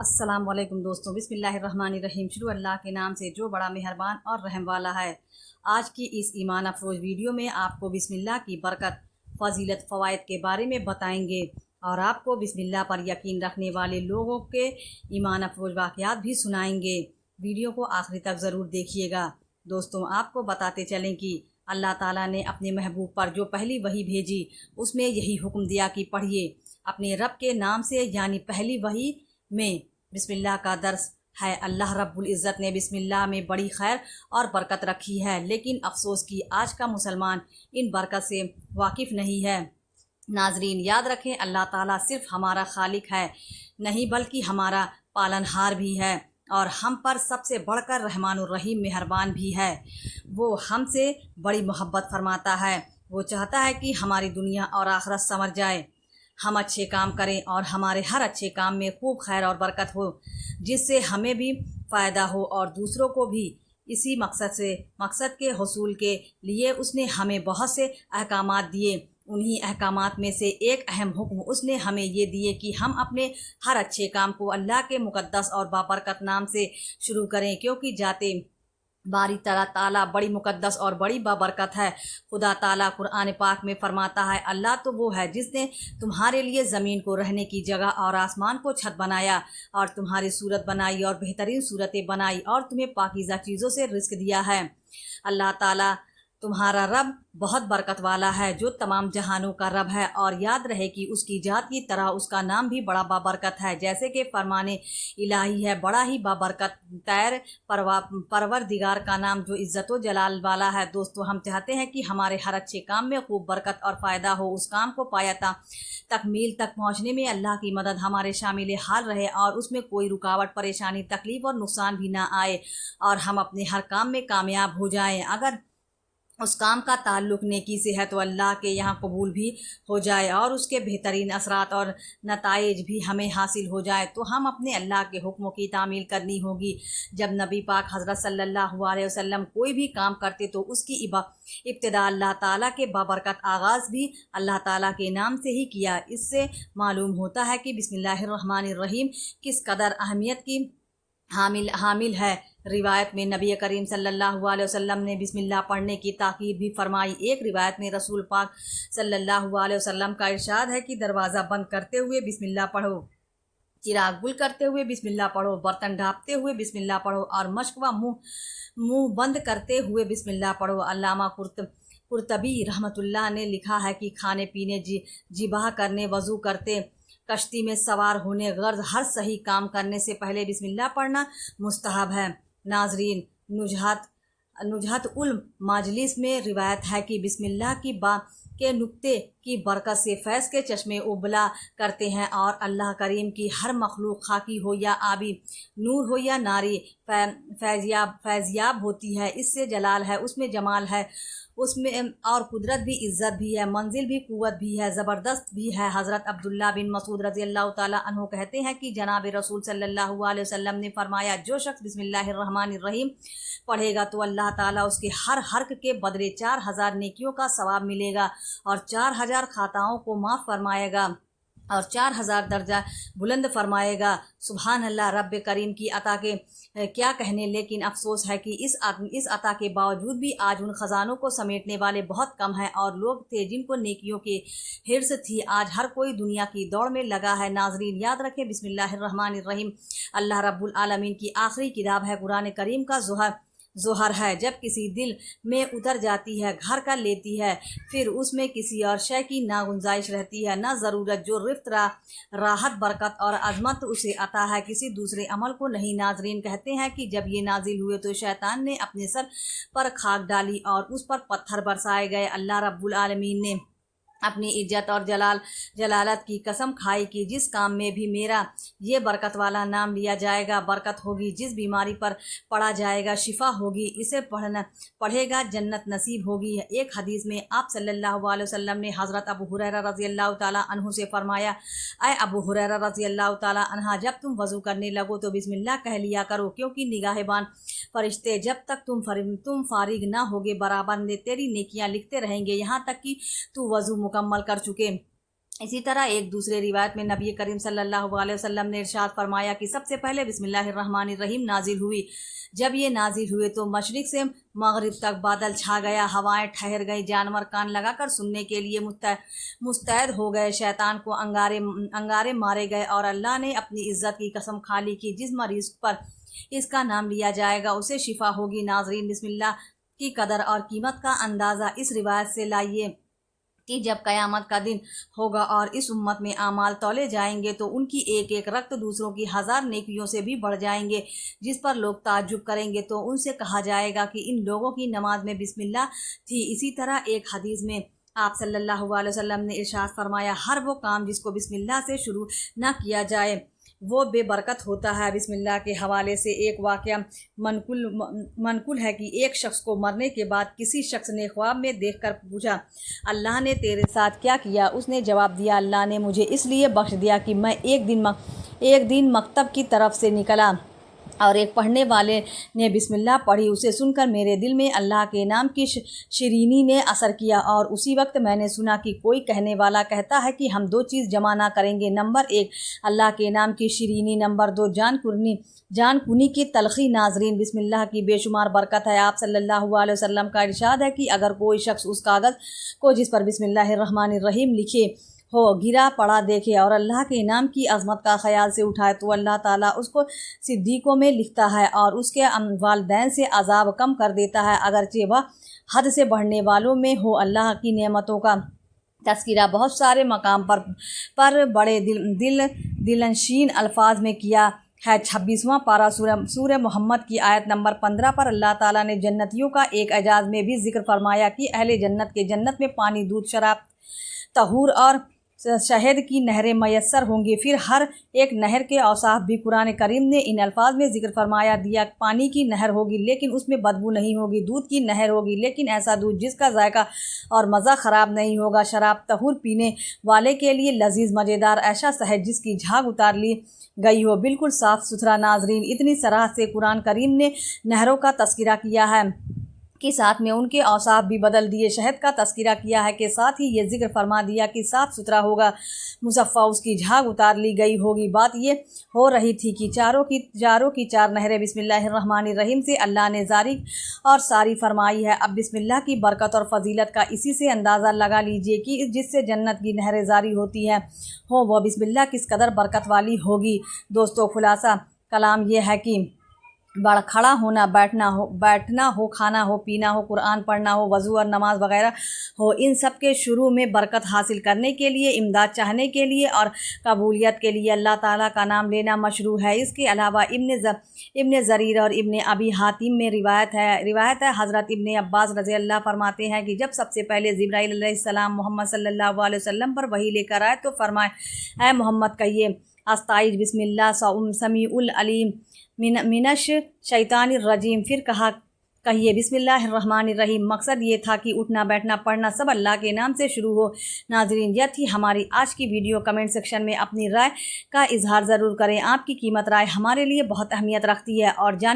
अस्सलाम वालेकुम दोस्तों, बिस्मिल्लाहिर्रहमानिर्रहीम। शुरू अल्लाह के नाम से जो बड़ा मेहरबान और रहम वाला है। आज की इस ईमान अफरोज वीडियो में आपको बिस्मिल्लाह की बरकत, फजीलत, फ़वाइद के बारे में बताएंगे और आपको बिस्मिल्लाह पर यकीन रखने वाले लोगों के ईमान अफरोज वाक़यात भी सुनाएंगे। वीडियो को आखिरी तक ज़रूर देखिएगा। दोस्तों, आपको बताते चलें कि अल्लाह ताला ने अपने महबूब पर जो पहली वही भेजी उसमें यही हुक्म दिया कि पढ़िए अपने रब के नाम से, यानी पहली वही में बिस्मिल्लाह का दर्स है। अल्लाह रब्बुल इज़्ज़त ने बिस्मिल्लाह में बड़ी खैर और बरकत रखी है, लेकिन अफसोस कि आज का मुसलमान इन बरकत से वाकिफ़ नहीं है। नाजरीन, याद रखें, अल्लाह ताला सिर्फ हमारा खालिक है नहीं बल्कि हमारा पालनहार भी है और हम पर सबसे बढ़कर रहमानुर रहीम मेहरबान भी है। वो हमसे बड़ी मोहब्बत फरमाता है। वो चाहता है कि हमारी दुनिया और आखिरत संवर जाए, हम अच्छे काम करें और हमारे हर अच्छे काम में खूब खैर और बरकत हो, जिससे हमें भी फ़ायदा हो और दूसरों को भी। इसी मकसद के हसूल के लिए उसने हमें बहुत से अहकामात दिए। उन्हीं अहकामात में से एक अहम हुक्म उसने हमें ये दिए कि हम अपने हर अच्छे काम को अल्लाह के मुक़द्दस और बाबरकत नाम से शुरू करें, क्योंकि जाते बारी ताला बड़ी मुक़द्दस और बड़ी बाबरकत है। खुदा ताला कुरान पाक में फरमाता है, अल्लाह तो वो है जिसने तुम्हारे लिए ज़मीन को रहने की जगह और आसमान को छत बनाया और तुम्हारी सूरत बनाई और बेहतरीन सूरतें बनाई और तुम्हें पाकीज़ा चीज़ों से रिज़्क़ दिया है। अल्लाह ताला तुम्हारा रब बहुत बरकत वाला है, जो तमाम जहानों का रब है। और याद रहे कि उसकी जात की तरह उसका नाम भी बड़ा बाबरकत है, जैसे कि फरमाने इलाही है, बड़ा ही बाबरकत तैर परवरदिगार का नाम जो इज़्ज़त व जलाल वाला है। दोस्तों, हम चाहते हैं कि हमारे हर अच्छे काम में खूब बरकत और फ़ायदा हो। उस काम को पाया तकमील तक पहुँचने में अल्लाह की मदद हमारे शामिल हाल रहे और उसमें कोई रुकावट, परेशानी, तकलीफ़ और नुकसान भी ना आए और हम अपने हर काम में कामयाब हो जाएँ। अगर उस काम का ताल्लुक़ नेकी से है तो अल्लाह के यहाँ कबूल भी हो जाए और उसके बेहतरीन असरात और नताइज भी हमें हासिल हो जाए, तो हम अपने अल्लाह के हुक्मों की तामील करनी होगी। जब नबी पाक हज़रत सल्लल्लाहु अलैहि वसल्लम कोई भी काम करते तो उसकी इब्तिदा अल्लाह ताला के बाबरकत आगाज़ भी अल्लाह ताला के नाम से ही किया। इससे मालूम होता है कि बिस्मिल्लाहिर्रहमानिर्रहीम किस कदर अहमियत की हामिल है। रिवायत में नबी करीम सल्लल्लाहु अलैहि वसल्लम ने बिस्मिल्लाह पढ़ने की ताकीद भी फरमाई। एक रिवायत में रसूल पाक सल्लल्लाहु अलैहि वसल्लम का इरशाद है कि दरवाज़ा बंद करते हुए बिस्मिल्लाह पढ़ो, चिराग गुल करते हुए बिस्मिल्लाह पढ़ो, बर्तन ढाँपते हुए बिस्मिल्लाह पढ़ो और मश्क व मुँह बंद करते हुए बिस्मिल्लाह पढ़ो। अल्लामा कुर्तबी रहमतुल्लाह ने लिखा है कि खाने पीने, जिबाह करने, वज़ू करते, कश्ती में सवार होने, गर्ज हर सही काम करने से पहले बिस्मिल्लाह पढ़ना मुस्तहब है। नाजरीन, नुजहत उल माजलिस में रिवायत है कि बिस्मिल्लाह के नुक्ते की बरकत से फैज़ के चश्मे उबला करते हैं और अल्लाह करीम की हर मखलूक, खाकी हो या आबी, नूर हो या नारी, फैज़याब होती है। इससे जलाल है, उसमें जमाल है, उसमें और कुदरत भी, इज़्ज़त भी है, मंजिल भी, कुव्वत भी है, ज़बरदस्त भी है। हज़रत अब्दुल्ला बिन मसूद रज़ी अल्लाह ताला अन्हु कहते हैं कि जनाब रसूल सल्लल्लाहु अलैहि वसल्लम ने फरमाया, जो शख्स बिस्मिल्लाहिर्रहमानिर्रहीम पढ़ेगा तो अल्लाह ताला उसके हर हर्क के बदले 4000 नेकियों का सवाब मिलेगा और 4000 खाताओं को माफ़ फरमाएगा और 4000 दर्जा बुलंद फरमाएगा। सुभान अल्लाह, रब्बे करीम की अता के क्या कहने, लेकिन अफसोस है कि इस अता के बावजूद भी आज उन ख़जानों को समेटने वाले बहुत कम हैं और लोग थे जिनको नेकियों की हिर्स थी। आज हर कोई दुनिया की दौड़ में लगा है। नाजरीन, याद रखें, बिस्मिल्लाहिर्रहमानिर्रहीम अल्लाह रब्बुल आलमीन की आखिरी किताब है। कुरान करीम का जोहर है। जब किसी दिल में उतर जाती है, घर कर लेती है, फिर उसमें किसी और शय की ना गुंजाइश रहती है, ना ज़रूरत। जो रिफ्त, राहत, बरकत और अजमत उसे अता है, किसी दूसरे अमल को नहीं। नाजरीन, कहते हैं कि जब ये नाजिल हुए तो शैतान ने अपने सर पर खाक डाली और उस पर पत्थर बरसाए गए। अल्लाह रब्बुल आलमीन ने अपनी इज्जत और जलालत की कसम खाई कि जिस काम में भी मेरा ये बरकत वाला नाम लिया जाएगा, बरकत होगी। जिस बीमारी पर पढ़ा जाएगा, शिफा होगी। इसे पढ़ेगा, जन्नत नसीब होगी। एक हदीस में आप सल्लल्लाहु अलैहि वसल्लम ने हज़रत अबू हुरैरा रज़ी अल्लाह ताला अन्हु से फरमाया, ऐ अबू हुरैरा रज़ी अल्लाह ताला अन्हा, जब तुम वज़ू करने लगो तो बिस्मिल्लाह कह लिया करो, क्योंकि निगाहबान फरिश्ते जब तक तुम फारिग ना होगे बराबर ने तेरी नेकियां लिखते रहेंगे, यहाँ तक कि तू वज़ू मुकम्मल कर चुके। इसी तरह एक दूसरे रिवायत में नबी करीम सल्लल्लाहु अलैहि वसल्लम ने इरशाद फरमाया कि सबसे पहले बिस्मिल्लाहिर्रहमानिर्रहीम नाजिल हुई। जब ये नाजिल हुए तो मशरिक़ से मगरिब तक बादल छा गया, हवाएं ठहर गई, जानवर कान लगाकर सुनने के लिए मुस्तैद हो गए, शैतान को अंगारे मारे गए और अल्लाह ने अपनी इज़्ज़त की कसम खा ली कि जिस मरीज़ पर इसका नाम लिया जाएगा उसे शिफा होगी। नाज़रीन, बिस्मिल्लाह की कदर और कीमत का अंदाज़ा इस रिवायत से लाइए कि जब क़यामत का दिन होगा और इस उम्मत में आमाल तौले जाएंगे तो उनकी एक एक रक्त दूसरों की 1000 नेकियों से भी बढ़ जाएंगे, जिस पर लोग ताज्जुब करेंगे तो उनसे कहा जाएगा कि इन लोगों की नमाज में बिस्मिल्लाह थी। इसी तरह एक हदीस में आप सल्लल्लाहु अलैहि वसल्लम ने इरशाद फरमाया, हर वो काम जिसको बिस्मिल्लाह से शुरू ना किया जाए वो बेबरकत होता है। बिस्मिल्लाह के हवाले से एक वाक़या मनकुल है कि एक शख्स को मरने के बाद किसी शख्स ने ख्वाब में देखकर पूछा, अल्लाह ने तेरे साथ क्या किया? उसने जवाब दिया, अल्लाह ने मुझे इसलिए बख्श दिया कि मैं एक दिन मकतब की तरफ से निकला और एक पढ़ने वाले ने बिस्मिल्लाह पढ़ी। उसे सुनकर मेरे दिल में अल्लाह के नाम की शिरीनी ने असर किया और उसी वक्त मैंने सुना कि कोई कहने वाला कहता है कि हम 2 चीज़ जमा ना करेंगे, नंबर 1 अल्लाह के नाम की शिरीनी, नंबर 2 जानकुनी की तलखी। नाजरीन, बिस्मिल्लाह की बेशुमार बरकत है। आप सल्लल्लाहु अलैहि वसल्लम का इरशाद है कि अगर कोई शख्स उस कागज़ को जिस पर बिस्मिल्लाहिर्रहमानिर्रहीम लिखे हो गिरा पड़ा देखे और अल्लाह के नाम की अज़मत का ख्याल से उठाए तो अल्लाह ताला उसको सिद्दीक़ों में लिखता है और उसके वालिदैन से अज़ाब कम कर देता है, अगरचे वह हद से बढ़ने वालों में हो। अल्लाह की नेमतों का तज़किरा बहुत सारे मकाम पर बड़े दिलनशीन अल्फाज में किया है। 26वां पारा सूरह मोहम्मद की आयत नंबर 15 पर अल्लाह ताला ने जन्नतियों का एक एजाज़ में भी जिक्र फरमाया कि अहले जन्नत के जन्नत में पानी, दूध, शराब, तहूर और शहद की नहरें मैसर होंगी। फिर हर एक नहर के औसाफ भी कुरान करीम ने इन अल्फाज में जिक्र फरमाया दिया। पानी की नहर होगी लेकिन उसमें बदबू नहीं होगी, दूध की नहर होगी लेकिन ऐसा दूध जिसका जायका और मज़ा ख़राब नहीं होगा, शराब तहूर पीने वाले के लिए लजीज मज़ेदार ऐसा शहद जिसकी झाग उतार ली गई हो, बिल्कुल साफ़ सुथरा। नाजरीन, इतनी सरह से कुरान करीम ने नहरों का तज़किरा किया है कि साथ में उनके औसाफ भी बदल दिए। शहद का तज़किरा किया है कि साथ ही ये जिक्र फरमा दिया कि साफ़ सुथरा होगा, मुसफ़्फ़ा, उसकी झाग उतार ली गई होगी। बात ये हो रही थी कि चारों की चार नहरें बिस्मिल्लाहिर्रहमानिर्रहीम से अल्लाह ने जारी और सारी फरमाई है। अब बिस्मिल्लाह की बरकत और फजीलत का इसी से अंदाज़ा लगा लीजिए कि जिससे जन्नत की नहरें जारी होती हैं हो वह बिस्मिल्लाह किस कदर बरकत वाली होगी। दोस्तों, खुलासा कलाम ये है कि खड़ा होना, बैठना हो, खाना हो, पीना हो, कुरान पढ़ना हो, वज़ू और नमाज वगैरह हो, इन सब के शुरू में बरकत हासिल करने के लिए, इमदाद चाहने के लिए और कबूलियत के लिए अल्लाह ताला का नाम लेना मशरू है। इसके अलावा इब्न ज़रीर और इब्न अबी हातिम में रिवायत है हज़रत इब्न अब्बास रज़ी अल्लाह फरमाते हैं कि जब सबसे पहले जिब्राईल अलैहिस्सलाम मोहम्मद सल्लल्लाहु अलैहि वसल्लम पर वही लेकर आए तो फरमाए, ऐ मोहम्मद कहिए, अस्ताइज बिस्मिल्लाह समीउल अलीम मिनश शैतानिर रजीम। फिर कहिए बिस्मिल्लाहिर्रहमानिर्रहीम। मकसद ये था कि उठना, बैठना, पढ़ना सब अल्लाह के नाम से शुरू हो। नाजरीन, यह थी हमारी आज की वीडियो। कमेंट सेक्शन में अपनी राय का इजहार ज़रूर करें। आपकी कीमत राय हमारे लिए बहुत अहमियत रखती है और जाने